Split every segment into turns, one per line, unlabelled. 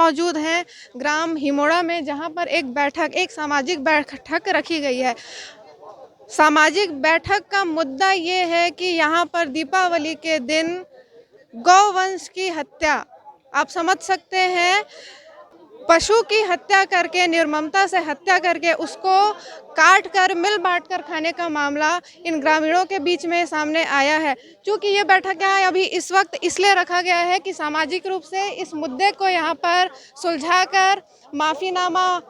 मौजूद हैं ग्राम हिमोड़ा में, जहां पर एक सामाजिक बैठक रखी गई है। सामाजिक बैठक का मुद्दा ये है कि यहाँ पर दीपावली के दिन गौवंश की हत्या, आप समझ सकते हैं, पशु की हत्या करके, निर्ममता से हत्या करके उसको काट कर मिल बांट कर खाने का मामला इन ग्रामीणों के बीच में सामने आया है। क्योंकि ये बैठक यहाँ अभी इस वक्त इसलिए रखा गया है कि सामाजिक रूप से इस मुद्दे को यहाँ पर सुलझाकर माफ़ीनामा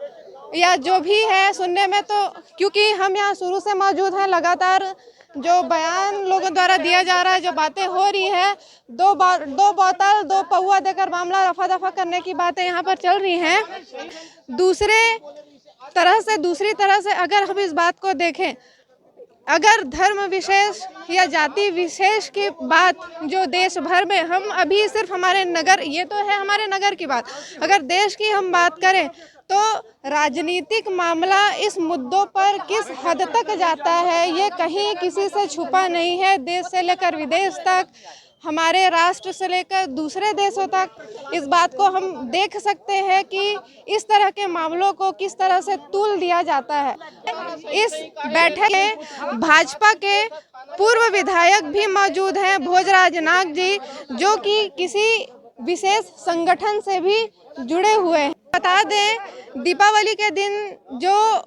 या जो भी है सुनने में, तो क्योंकि हम यहाँ शुरू से मौजूद हैं, लगातार जो बयान लोगों द्वारा दिया जा रहा है, जो बातें हो रही है, दो बोतल 2 पौआ देकर मामला रफा दफा करने की बातें यहाँ पर चल रही हैं। दूसरी तरह से अगर हम इस बात को देखें, अगर धर्म विशेष या जाति विशेष की बात जो देश भर में, हम अभी सिर्फ हमारे नगर, ये तो है हमारे नगर की बात, अगर देश की हम बात करें तो राजनीतिक मामला इस मुद्दों पर किस हद तक जाता है ये कहीं किसी से छुपा नहीं है। देश से लेकर विदेश तक, हमारे राष्ट्र से लेकर दूसरे देशों तक इस बात को हम देख सकते हैं कि इस तरह के मामलों को किस तरह से तूल दिया जाता है। इस बैठक में भाजपा के पूर्व विधायक भी मौजूद हैं, भोजराज नाग जी, जो कि किसी विशेष संगठन से भी जुड़े हुए हैं। बता दें, दीपावली के दिन जो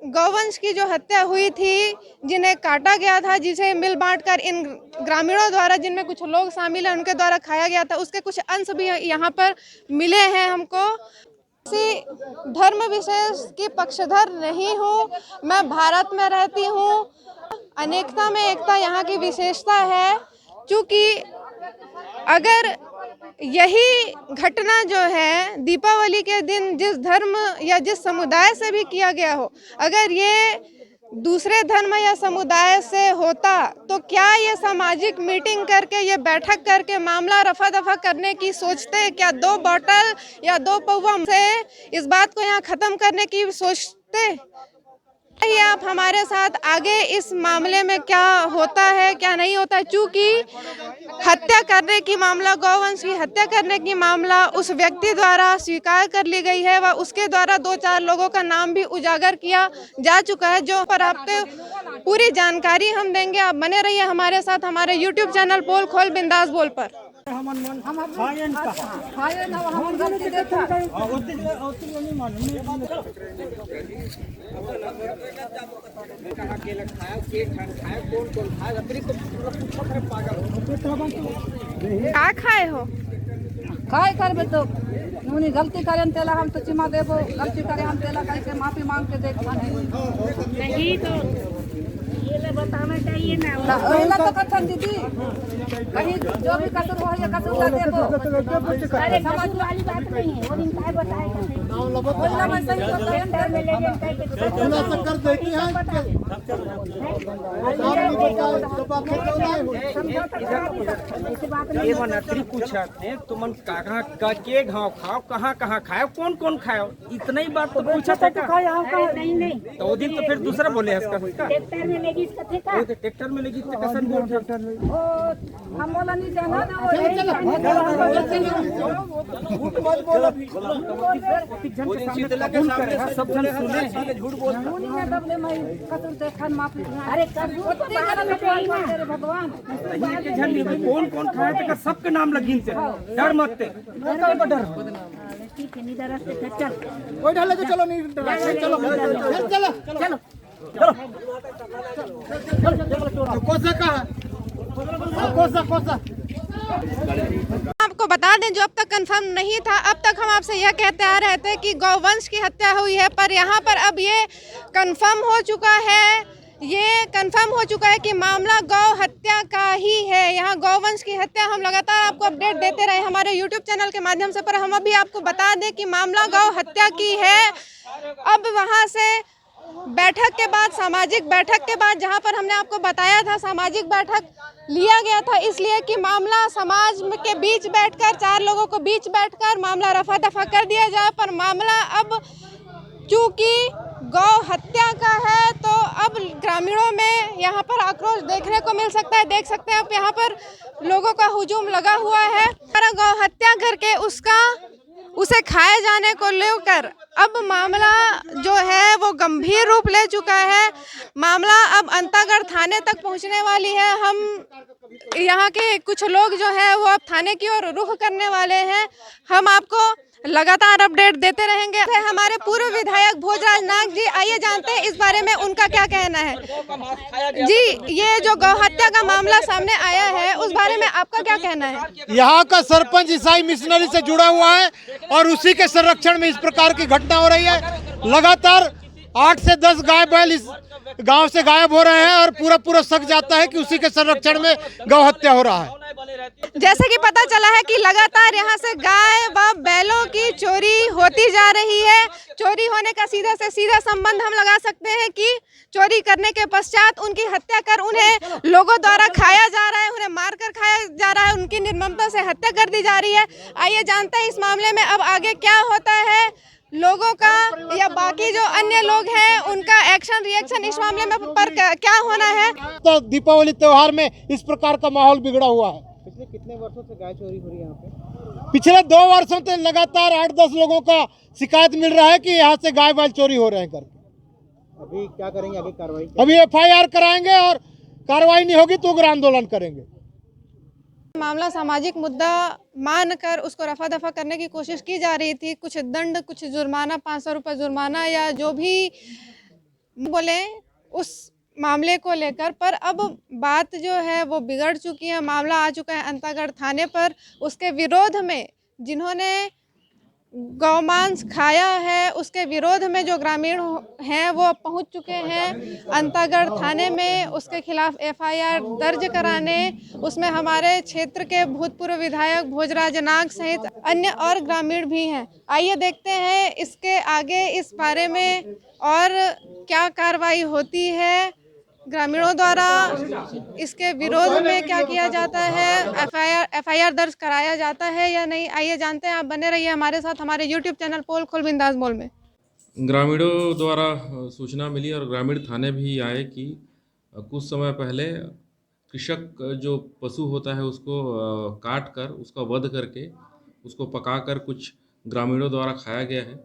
गौवंश की जो हत्या हुई थी, जिन्हें काटा गया था, जिसे मिल बांटकर इन ग्रामीणों द्वारा, जिनमें कुछ लोग शामिल हैं, उनके द्वारा खाया गया था, उसके कुछ अंश भी यहाँ पर मिले हैं हमको। किसी धर्म विशेष की पक्षधर नहीं हूँ, मैं भारत में रहती हूँ, अनेकता में एकता यहाँ की विशेषता है। क्योंकि अगर यही घटना जो है दीपावली के दिन जिस धर्म या जिस समुदाय से भी किया गया हो, अगर ये दूसरे धर्म या समुदाय से होता तो क्या ये सामाजिक मीटिंग करके, ये बैठक करके मामला रफा दफा करने की सोचते? क्या 2 बोतल या 2 पौवा से इस बात को यहाँ ख़त्म करने की सोचते? ये आप हमारे साथ आगे इस मामले में क्या होता है क्या नहीं होता है। चूँकि हत्या करने की मामला, गौवंश की हत्या करने की मामला उस व्यक्ति द्वारा स्वीकार कर ली गई है व उसके द्वारा 2-4 लोगों का नाम भी उजागर किया जा चुका है, जो पर आपको पूरी जानकारी हम देंगे। आप बने रहिए हमारे साथ, हमारे YouTube चैनल पोल खोल बिंदास बोल पर। क्या खाए हो?
काय करबे तो नुनी गलती करें तेला हम तो चिमा देबो, गलती करे हम तेला कैसे माफी मांग के देख नहीं तो ये बताना चाहिए ना। ओला तो कथन दीदी, कहीं जो भी कसर हो या कसर ला देबो। अरे समझ वाली बात नहीं है, वो दिन काय बताएगा। ओला में सही तो अंदर में ले लेन काय के ओला चक्कर देखी है
ये मनत्री पूछा थे तुमन कहाँ का के घाव खाओ, कहाँ खाओ, कौन खाओ, इतना ही बात तो पूछा था।
नहीं
तो वो दिन तो फिर दूसरा बोले इसका
ट्रैक्टर में लेगी इसका ठेका,
ट्रैक्टर में लेगी तो कैसे बोल ट्रैक्टर में
ओ हम बोला नहीं जाना ना।
सब जन सुने झूठ बोल
अरे भगवान
कौन खाया था, सबके नाम लगी से डर मत
कोई ढाले तो चलो नहीं चलो चलो कोसा
आपको बता दें, जो अब तक कंफर्म नहीं था, अब तक हम आपसे यह कहते आ रहे थे कि गौवंश की हत्या हुई है, पर यहाँ पर अब ये कंफर्म हो चुका है कि मामला गौ हत्या का ही है। यहाँ गौवंश की हत्या, हम लगातार आपको अपडेट देते रहे हमारे YouTube चैनल के माध्यम से, पर हम अभी आपको बता दें कि मामला गौ हत्या की है। अब वहाँ से बैठक के बाद, सामाजिक बैठक के बाद, जहाँ पर हमने आपको बताया था सामाजिक बैठक लिया गया था इसलिए कि मामला समाज के बीच बैठकर, 4 लोगों को बीच बैठकर मामला रफा दफा कर दिया जाए, पर मामला अब चूँकि गौ हत्या का है तो अब ग्रामीणों में यहाँ पर आक्रोश देखने को मिल सकता है। देख सकते हैं आप यहाँ पर लोगों का हुजूम लगा हुआ है। गौ हत्या करके उसे खाए जाने को लेकर अब मामला जो है वो गंभीर रूप ले चुका है। मामला अब अंतागढ़ थाने तक पहुंचने वाली है। हम यहाँ के कुछ लोग जो है वो अब थाने की ओर रुख करने वाले हैं। हम आपको लगातार अपडेट देते रहेंगे। हमारे पूर्व विधायक भोजराज नाग जी, आइए जानते हैं इस बारे में उनका क्या कहना है। जी, ये जो गौ हत्या का मामला सामने आया है उस बारे में आपका क्या कहना है?
यहाँ का सरपंच ईसाई मिशनरी से जुड़ा हुआ है और उसी के संरक्षण में इस प्रकार की घटना हो रही है। लगातार 8 से 10 गाय बैल इस गांव से गायब हो रहे हैं और पूरा शक जाता है कि उसी के संरक्षण में गौ हत्या हो रहा है।
जैसे कि पता चला है कि लगातार यहाँ से गाय व बैलों की चोरी होती जा रही है। चोरी होने का सीधा से सीधा संबंध हम लगा सकते हैं कि चोरी करने के पश्चात उनकी हत्या कर उन्हें लोगों द्वारा खाया जा रहा है, उन्हें मारकर खाया जा रहा है, उनकी निर्ममता से हत्या कर दी जा रही है। आइए जानते हैं इस मामले में अब आगे क्या होता है। लोगों का या बाकी जो अन्य लोग हैं उनका एक्शन रिएक्शन इस मामले में पर क्या होना है।
तो दीपावली त्योहार में इस प्रकार का माहौल बिगड़ा हुआ है। पिछले कितने वर्षों से गाय चोरी हो रही है यहाँ पे? पिछले 2 वर्षों से लगातार 8-10 लोगों का शिकायत मिल रहा है कि यहाँ से गाय बैल चोरी हो रहे हैं करके। अभी क्या करेंगे आगे कार्रवाई? अभी FIR कराएंगे और कार्रवाई नहीं होगी तो उग्र आंदोलन करेंगे।
मामला सामाजिक मुद्दा मानकर उसको रफा दफा करने की कोशिश की जा रही थी। कुछ दंड, कुछ जुर्माना, 500 रुपये जुर्माना या जो भी बोले उस मामले को लेकर, पर अब बात जो है वो बिगड़ चुकी है। मामला आ चुका है अंतागढ़ थाने पर। उसके विरोध में जिन्होंने गौमांस खाया है उसके विरोध में जो ग्रामीण हैं वो पहुंच चुके हैं अंतागढ़ थाने में उसके खिलाफ FIR दर्ज कराने। उसमें हमारे क्षेत्र के भूतपूर्व विधायक भोजराज नाग सहित अन्य और ग्रामीण भी हैं। आइए देखते हैं इसके आगे इस बारे में और क्या कार्रवाई होती है। ग्रामीणों द्वारा इसके विरोध में क्या किया जाता है, FIR दर्ज कराया जाता है या नहीं, आइए जानते हैं। आप बने रहिए हमारे साथ हमारे YouTube चैनल पोल खोल बिंदास बोल में।
ग्रामीणों द्वारा सूचना मिली और ग्रामीण थाने भी आए कि कुछ समय पहले कृषक जो पशु होता है उसको काट कर उसका वध करके उसको पकाकर कुछ ग्रामीणों द्वारा खाया गया है।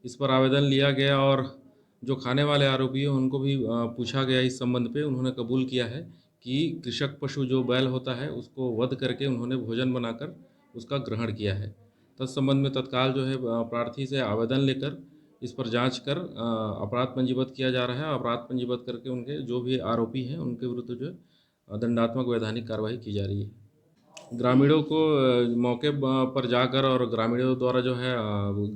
इस पर आवेदन लिया गया और जो खाने वाले आरोपी हैं उनको भी पूछा गया इस संबंध पे। उन्होंने कबूल किया है कि कृषक पशु जो बैल होता है उसको वध करके उन्होंने भोजन बनाकर उसका ग्रहण किया है। तत्संबंध में तत्काल जो है प्रार्थी से आवेदन लेकर इस पर जांच कर अपराध पंजीबद्ध किया जा रहा है। अपराध पंजीबद्ध करके उनके जो भी आरोपी हैं उनके विरुद्ध जो है दंडात्मक वैधानिक कार्रवाई की जा रही है। ग्रामीणों को मौके पर जाकर और ग्रामीणों द्वारा जो है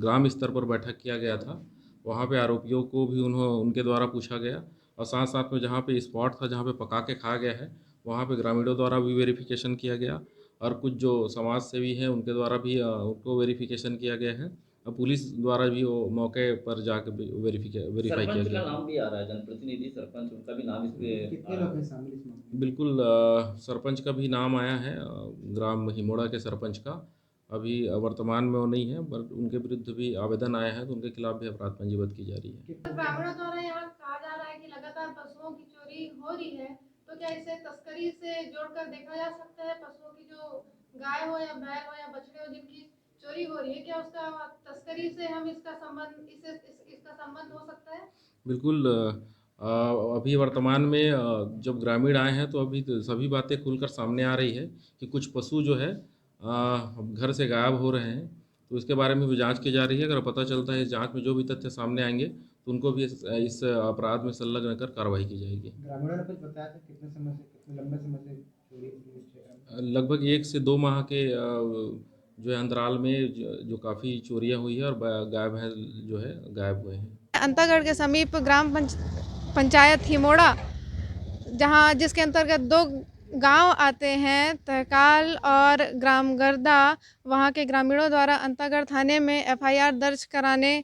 ग्राम स्तर पर बैठक किया गया था। वहाँ पे आरोपियों को भी उनके द्वारा पूछा गया और साथ साथ में जहाँ पे स्पॉट था जहाँ पे पका के खाया गया है वहाँ पे ग्रामीणों द्वारा भी वेरिफिकेशन किया गया और कुछ जो समाज सेवी हैं उनके द्वारा भी उनको वेरिफिकेशन किया गया है और पुलिस द्वारा भी वो मौके पर जाकर वेरीफाई किया गया।
नाम भी आ रहा है, जनप्रतिनिधि सरपंच उनका भी नाम इसमें
कितने लोग हैं शामिल इसमें?
बिल्कुल सरपंच का भी नाम आया है, ग्राम हिमोड़ा के सरपंच का। अभी वर्तमान में वो नहीं है पर उनके विरुद्ध भी आवेदन आया है तो उनके खिलाफ भी अपराध पंजीबद्ध की जा रही है।
ग्रामीणों द्वारा यहाँ कहा जा रहा है कि लगातार पशुओं की चोरी हो रही है, तो क्या इसे तस्करी से जोड़कर देखा जा सकता है? पशुओं की जो गाय हो या बैल हो या बछड़े हो जिनकी चोरी हो रही है, क्या उसका तस्करी से हम इसका संबंध हो सकता है? बिल्कुल।
अभी वर्तमान में जब ग्रामीण आए हैं तो अभी तो सभी बातें खुलकर सामने आ रही है कि कुछ पशु जो है घर से गायब हो रहे हैं, तो इसके बारे में भी जांच की जा रही है। अगर पता चलता है इस जांच में जो भी तथ्य सामने आएंगे तो उनको भी इस अपराध में संलग्न कर कार्रवाई की जाएगी।
ग्रामीणों ने कुछ बताया था कितने लंबे समय से चोरी?
लगभग 1 से 2 माह के जो है अंतराल में जो काफ़ी चोरियां हुई है और गाय भैंस जो है गायब हुए हैं।
अंतागढ़ के समीप ग्राम पंचायत हिमोड़ा जहां जिसके अंतर्गत 2 गांव आते हैं, तहकाल और ग्राम गर्दा, वहां के ग्रामीणों द्वारा अंतागढ़ थाने में FIR दर्ज कराने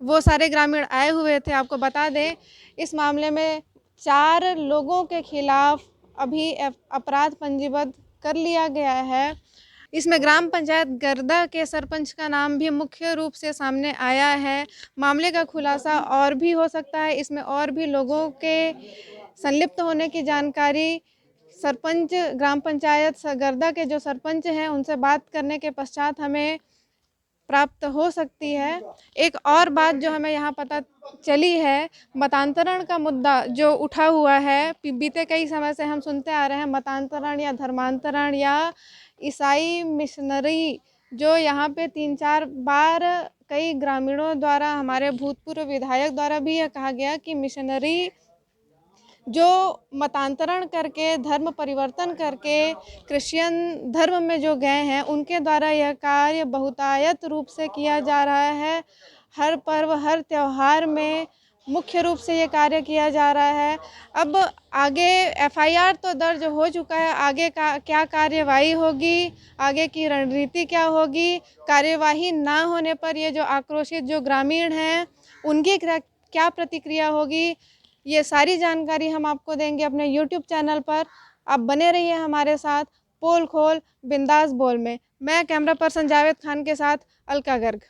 वो सारे ग्रामीण आए हुए थे। आपको बता दें इस मामले में 4 लोगों के खिलाफ अभी अपराध पंजीबद्ध कर लिया गया है। इसमें ग्राम पंचायत गर्दा के सरपंच का नाम भी मुख्य रूप से सामने आया है। मामले का खुलासा और भी हो सकता है, इसमें और भी लोगों के संलिप्त होने की जानकारी सरपंच ग्राम पंचायत गर्दा के जो सरपंच हैं उनसे बात करने के पश्चात हमें प्राप्त हो सकती है। एक और बात जो हमें यहाँ पता चली है, मतांतरण का मुद्दा जो उठा हुआ है, बीते कई समय से हम सुनते आ रहे हैं मतांतरण या धर्मांतरण या ईसाई मिशनरी, जो यहाँ पे 3-4 बार कई ग्रामीणों द्वारा, हमारे भूतपूर्व विधायक द्वारा भी यह कहा गया कि मिशनरी जो मतांतरण करके धर्म परिवर्तन करके क्रिश्चियन धर्म में जो गए हैं उनके द्वारा यह कार्य बहुतायत रूप से किया जा रहा है। हर पर्व हर त्यौहार में मुख्य रूप से ये कार्य किया जा रहा है। अब आगे एफआईआर तो दर्ज हो चुका है, आगे का क्या कार्यवाही होगी, आगे की रणनीति क्या होगी, कार्यवाही ना होने पर ये जो आक्रोशित जो ग्रामीण हैं उनकी क्या प्रतिक्रिया होगी, ये सारी जानकारी हम आपको देंगे अपने YouTube चैनल पर। आप बने रहिए हमारे साथ पोल खोल बिंदास बोल में। मैं कैमरा पर्सन जावेद खान के साथ अलका गर्ग।